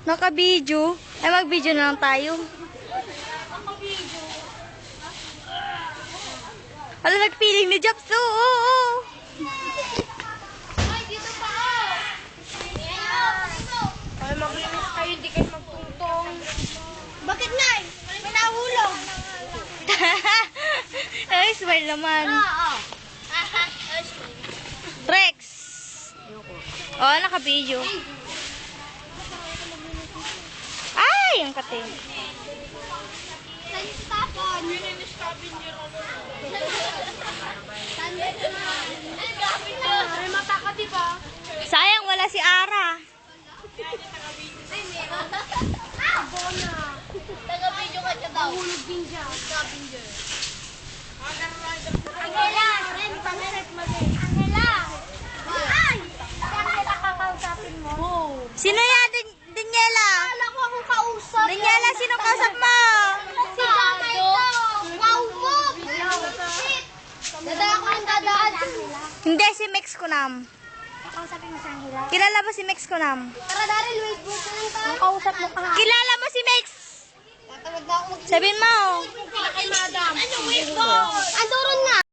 Naka-video. Ay, mag-video na lang tayo. Wala, nagpiling ni Japs. Oo. Ay, dito pa ako. Ay, maglinis kayo, hindi kayo magtungtong. Bakit nga? May nahulog. Ay, smile naman. Oo. Rex. Oh, naka-video. Ay, ang kating. Saan yung tapon? Mininis scavenger ako. Saan yung scavenger? May mata ka, diba? Sayang, wala si Ara. Ay, meron. Abona. Taga-video ka siya daw. Hulog din siya. Scavenger. Angela! Angela! Ay! Angela, kakausapin mo? Sino yan, Daniela? Akala ko akong kausap. Daniela, sino kausap mo? Si Damay to. Wow mo! Shit! Dadaan ko yung dadaan. Hindi, si Mex Kunam. Kakausapin mo si Angela? Kilala mo si Mex Kunam? Tara, Daryl, wait mo ka lang tayo. Kausap mo ka nga. Kilala mo si Mex? Tatawag na ako Sabihin mo. kay Madam. Ano, wait mo? Andoron nga.